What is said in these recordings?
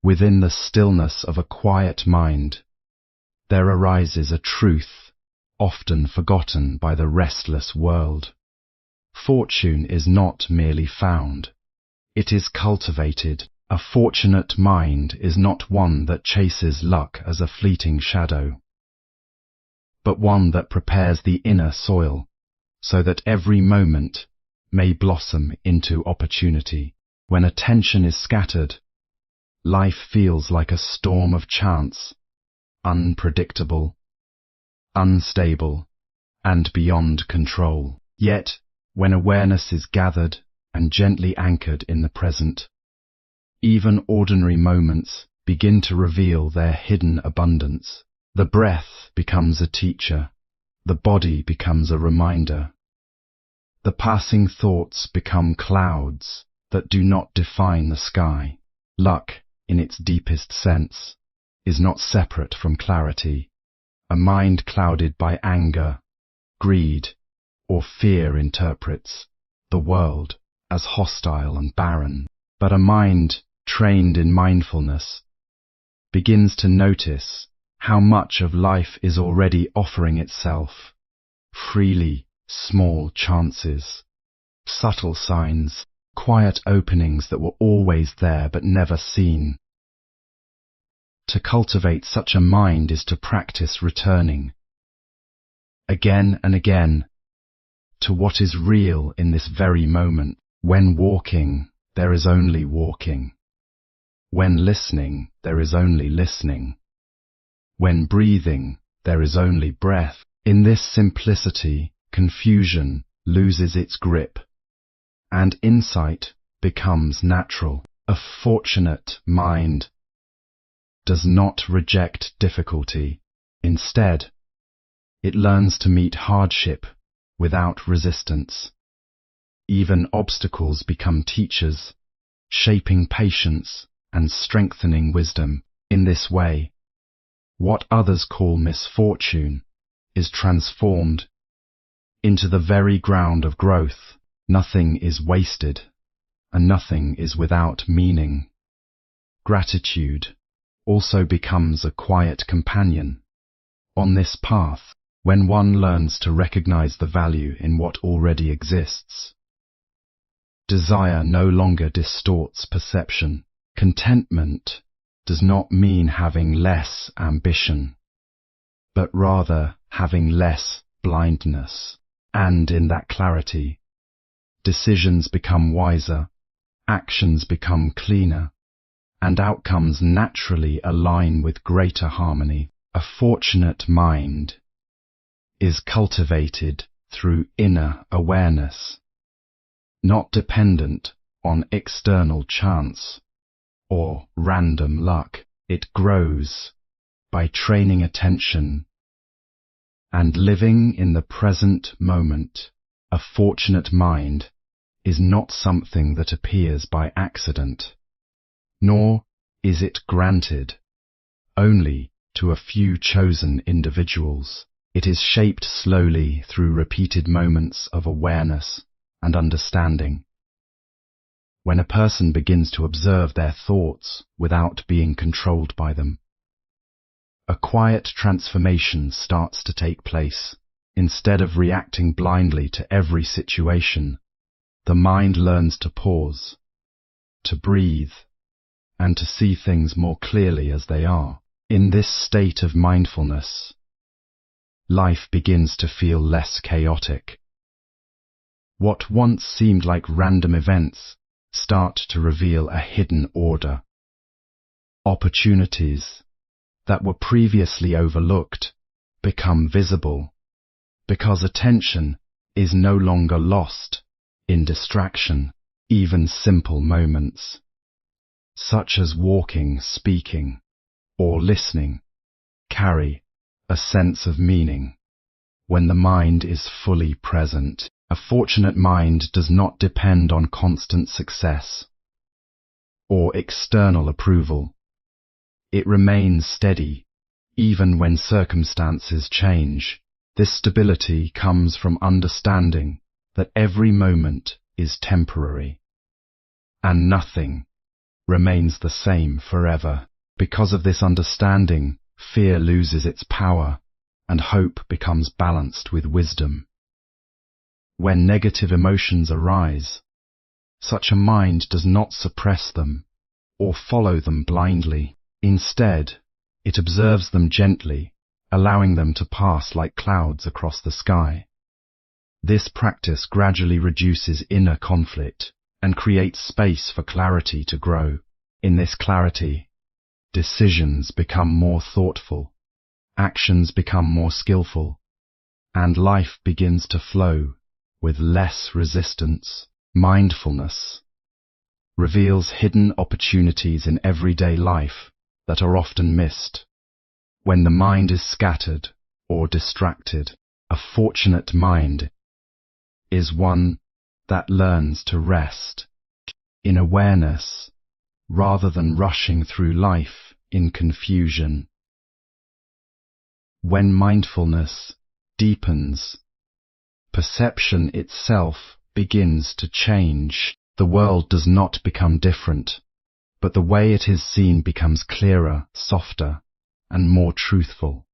Within the stillness of a quiet mind, there arises a truth often forgotten by the restless world. Fortune is not merely found, it is cultivated. A fortunate mind is not one that chases luck as a fleeting shadow, but one that prepares the inner soil so that every moment may blossom into opportunity. When attention is scattered, life feels like a storm of chance, unpredictable, unstable, and beyond control. Yet, when awareness is gathered and gently anchored in the present, even ordinary moments begin to reveal their hidden abundance. The breath becomes a teacher, the body becomes a reminder. The passing thoughts become clouds that do not define the sky. Luck, in its deepest sense, is not separate from clarity. A mind clouded by anger, greed, or fear interprets the world as hostile and barren. But a mind trained in mindfulness begins to notice how much of life is already offering itself freely. Small chances, subtle signs, quiet openings that were always there but never seen. To cultivate such a mind is to practice returning, again and again, to what is real in this very moment. When walking, there is only walking. When listening, there is only listening. When breathing, there is only breath. In this simplicity, confusion loses its grip, and insight becomes natural. A fortunate mind does not reject difficulty. Instead, it learns to meet hardship without resistance. Even obstacles become teachers, shaping patience and strengthening wisdom. In this way, what others call misfortune is transformed into the very ground of growth. Nothing is wasted, and nothing is without meaning. Gratitude also becomes a quiet companion. On this path, when one learns to recognize the value in what already exists, desire no longer distorts perception. Contentment does not mean having less ambition, but rather having less blindness. And in that clarity, decisions become wiser, actions become cleaner, and outcomes naturally align with greater harmony. A fortunate mind is cultivated through inner awareness, not dependent on external chance or random luck. It grows by training attention and living in the present moment. A fortunate mind is not something that appears by accident, nor is it granted only to a few chosen individuals. It is shaped slowly through repeated moments of awareness and understanding. When a person begins to observe their thoughts without being controlled by them, a quiet transformation starts to take place. Instead of reacting blindly to every situation, the mind learns to pause, to breathe, and to see things more clearly as they are. In this state of mindfulness, life begins to feel less chaotic. What once seemed like random events start to reveal a hidden order. Opportunities that were previously overlooked become visible because attention is no longer lost in distraction. Even simple moments, such as walking, speaking, or listening, carry a sense of meaning when the mind is fully present. A fortunate mind does not depend on constant success or external approval. It remains steady, even when circumstances change. This stability comes from understanding that every moment is temporary, and nothing remains the same forever. Because of this understanding, fear loses its power, and hope becomes balanced with wisdom. When negative emotions arise, such a mind does not suppress them or follow them blindly. Instead, it observes them gently, allowing them to pass like clouds across the sky. This practice gradually reduces inner conflict and creates space for clarity to grow. In this clarity, decisions become more thoughtful, actions become more skillful, and life begins to flow with less resistance. Mindfulness reveals hidden opportunities in everyday life that are often missed. When the mind is scattered or distracted, a fortunate mind is one that learns to rest in awareness rather than rushing through life in confusion. When mindfulness deepens, perception itself begins to change. The world does not become different, but the way it is seen becomes clearer, softer, and more truthful.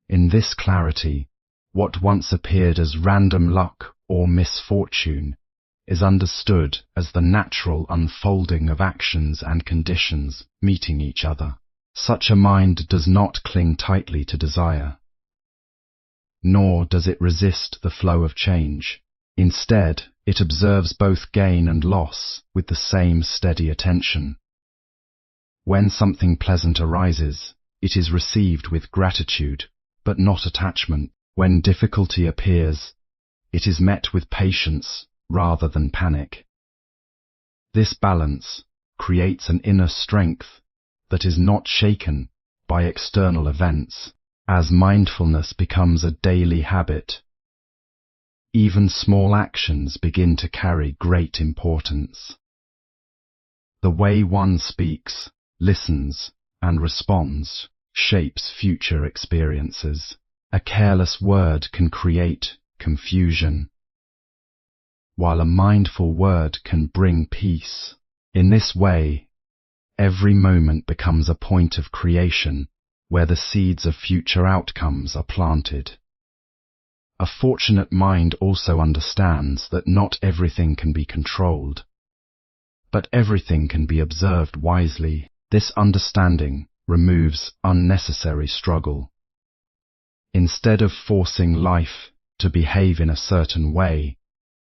In this clarity, what once appeared as random luck or misfortune is understood as the natural unfolding of actions and conditions meeting each other. Such a mind does not cling tightly to desire, nor does it resist the flow of change. Instead, it observes both gain and loss with the same steady attention. When something pleasant arises, it is received with gratitude, but not attachment. When difficulty appears, it is met with patience rather than panic. This balance creates an inner strength that is not shaken by external events. As mindfulness becomes a daily habit, even small actions begin to carry great importance. The way one speaks, listens, and responds shapes future experiences. A careless word can create confusion, while a mindful word can bring peace. In this way, every moment becomes a point of creation where the seeds of future outcomes are planted. A fortunate mind also understands that not everything can be controlled, but everything can be observed wisely. This understanding removes unnecessary struggle. Instead of forcing life to behave in a certain way,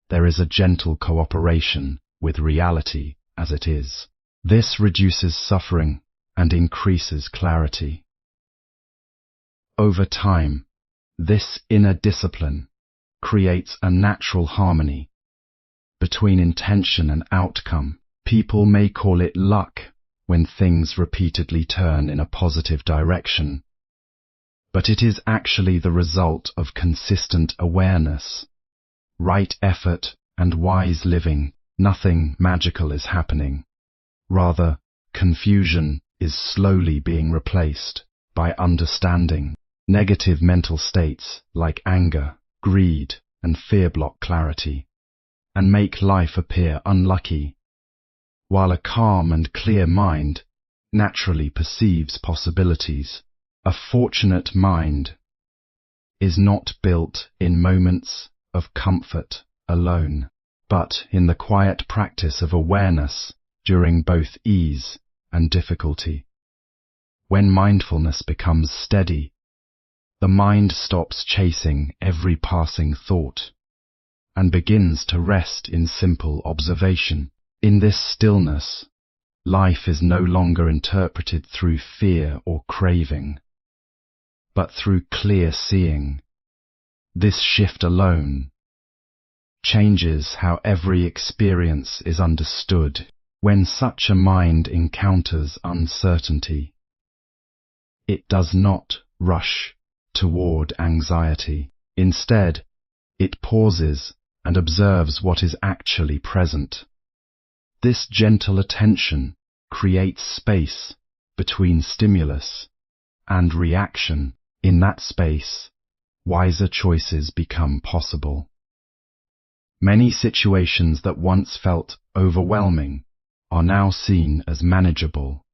there is a gentle cooperation with reality as it is. This reduces suffering and increases clarity. Over time, this inner discipline creates a natural harmony between intention and outcome. People may call it luck when things repeatedly turn in a positive direction, but it is actually the result of consistent awareness, right effort, and wise living. Nothing magical is happening. Rather, confusion is slowly being replaced by understanding. Negative mental states like anger, greed, and fear block clarity and make life appear unlucky, while a calm and clear mind naturally perceives possibilities. A fortunate mind is not built in moments of comfort alone, but in the quiet practice of awareness during both ease and difficulty. When mindfulness becomes steady, the mind stops chasing every passing thought and begins to rest in simple observation. In this stillness, life is no longer interpreted through fear or craving, but through clear seeing. This shift alone changes how every experience is understood. When such a mind encounters uncertainty, it does not rush toward anxiety. Instead, it pauses and observes what is actually present. This gentle attention creates space between stimulus and reaction. In that space, wiser choices become possible. Many situations that once felt overwhelming are now seen as manageable,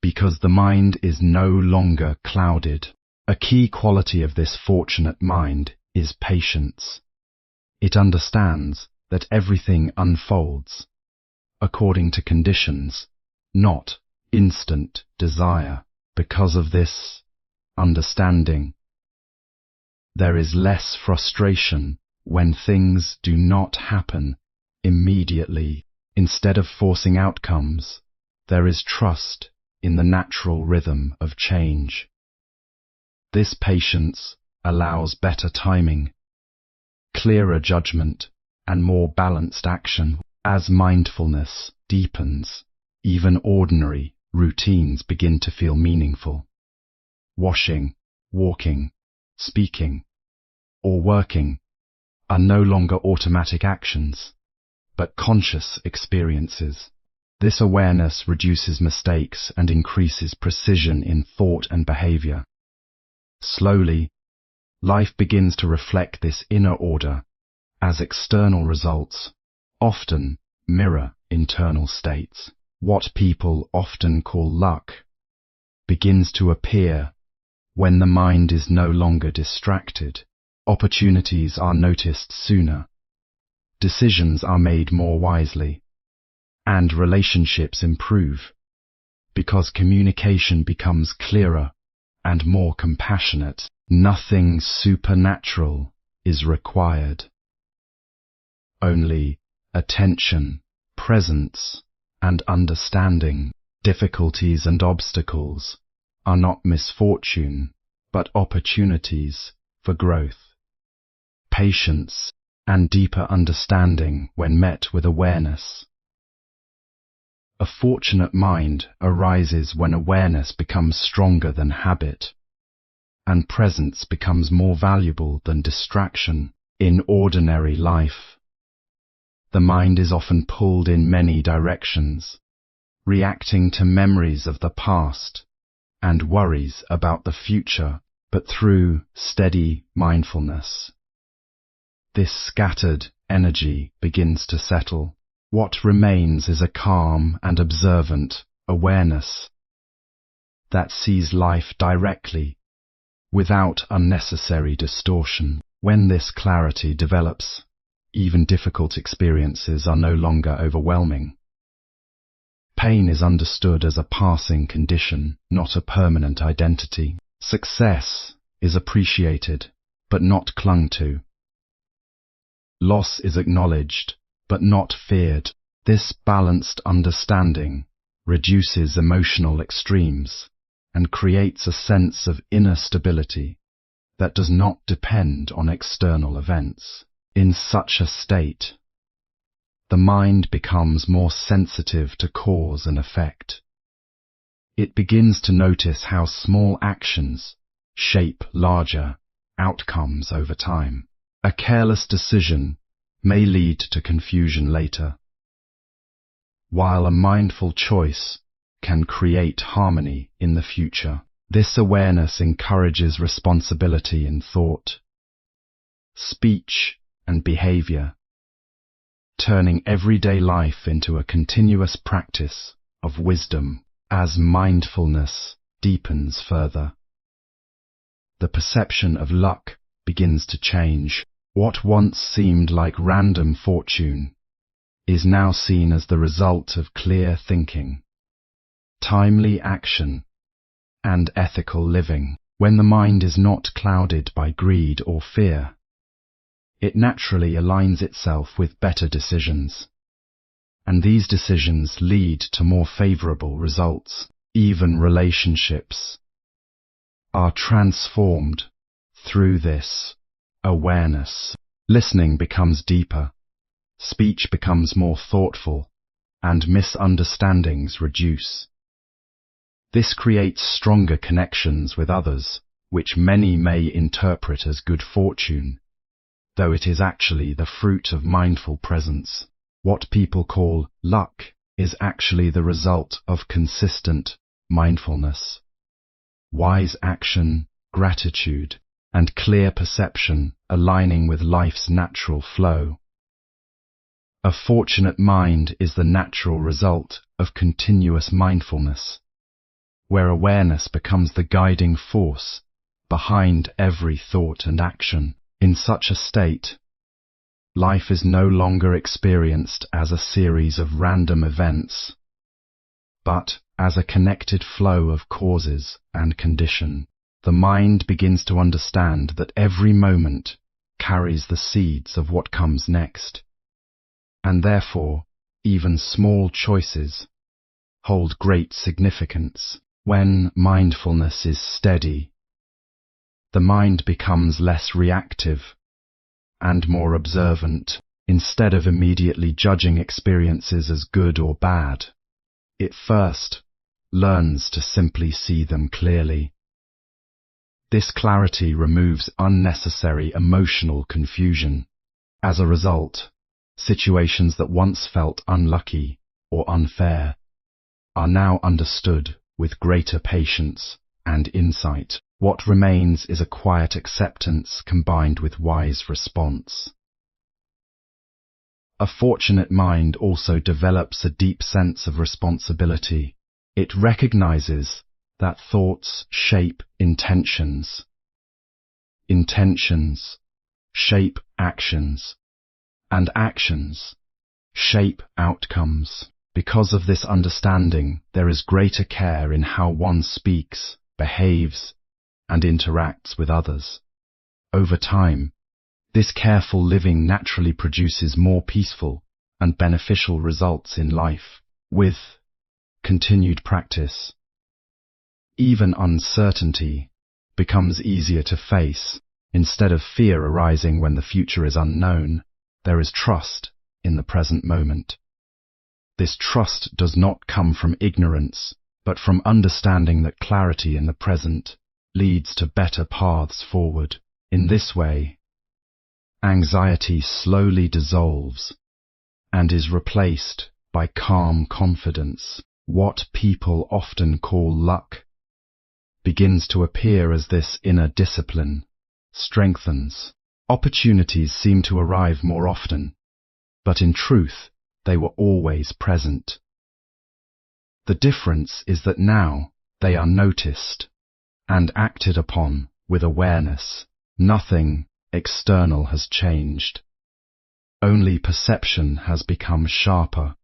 because the mind is no longer clouded. A key quality of this fortunate mind is patience. It understands that everything unfolds according to conditions, not instant desire. Because of this understanding, there is less frustration when things do not happen immediately. Instead of forcing outcomes, there is trust in the natural rhythm of change. This patience allows better timing, clearer judgment, and more balanced action. As mindfulness deepens, even ordinary routines begin to feel meaningful. Washing, walking, speaking, or working are no longer automatic actions, but conscious experiences. This awareness reduces mistakes and increases precision in thought and behavior. Slowly, life begins to reflect this inner order, as external results often mirror internal states. What people often call luck begins to appear when the mind is no longer distracted. Opportunities are noticed sooner, decisions are made more wisely, and relationships improve because communication becomes clearer and more compassionate. Nothing supernatural is required. Only attention, presence, and understanding. Difficulties and obstacles are not misfortune, but opportunities for growth. Patience and deeper understanding when met with awareness. A fortunate mind arises when awareness becomes stronger than habit, and presence becomes more valuable than distraction. In ordinary life, the mind is often pulled in many directions, reacting to memories of the past and worries about the future. But through steady mindfulness, this scattered energy begins to settle. What remains is a calm and observant awareness that sees life directly, without unnecessary distortion. When this clarity develops, even difficult experiences are no longer overwhelming. Pain is understood as a passing condition, not a permanent identity. Success is appreciated, but not clung to. Loss is acknowledged, but not feared. This balanced understanding reduces emotional extremes and creates a sense of inner stability that does not depend on external events. In such a state, the mind becomes more sensitive to cause and effect. It begins to notice how small actions shape larger outcomes over time. A careless decision may lead to confusion later, while a mindful choice can create harmony in the future. This awareness encourages responsibility in thought, speech, and behavior, turning everyday life into a continuous practice of wisdom. As mindfulness deepens further, the perception of luck begins to change. What once seemed like random fortune is now seen as the result of clear thinking, timely action, and ethical living. When the mind is not clouded by greed or fear, it naturally aligns itself with better decisions, and these decisions lead to more favorable results. Even relationships are transformed through this awareness. Listening becomes deeper, speech becomes more thoughtful, and misunderstandings reduce. This creates stronger connections with others, which many may interpret as good fortune, though it is actually the fruit of mindful presence. What people call luck is actually the result of consistent mindfulness. Wise action, gratitude, and clear perception aligning with life's natural flow. A fortunate mind is the natural result of continuous mindfulness, where awareness becomes the guiding force behind every thought and action. In such a state, life is no longer experienced as a series of random events, but as a connected flow of causes and condition. The mind begins to understand that every moment carries the seeds of what comes next, and therefore even small choices hold great significance. When mindfulness is steady, the mind becomes less reactive and more observant. Instead of immediately judging experiences as good or bad, it first learns to simply see them clearly. This clarity removes unnecessary emotional confusion. As a result, situations that once felt unlucky or unfair are now understood with greater patience and insight. What remains is a quiet acceptance combined with wise response. A fortunate mind also develops a deep sense of responsibility. It recognizes that thoughts shape intentions. Intentions shape actions, and actions shape outcomes. Because of this understanding, there is greater care in how one speaks, behaves, and interacts with others. Over time, this careful living naturally produces more peaceful and beneficial results in life. With continued practice, even uncertainty becomes easier to face. Instead of fear arising when the future is unknown, there is trust in the present moment. This trust does not come from ignorance, but from understanding that clarity in the present leads to better paths forward. In this way, anxiety slowly dissolves and is replaced by calm confidence. What people often call luck begins to appear as this inner discipline strengthens. Opportunities seem to arrive more often, but in truth, they were always present. The difference is that now they are noticed and acted upon with awareness. Nothing external has changed. Only perception has become sharper.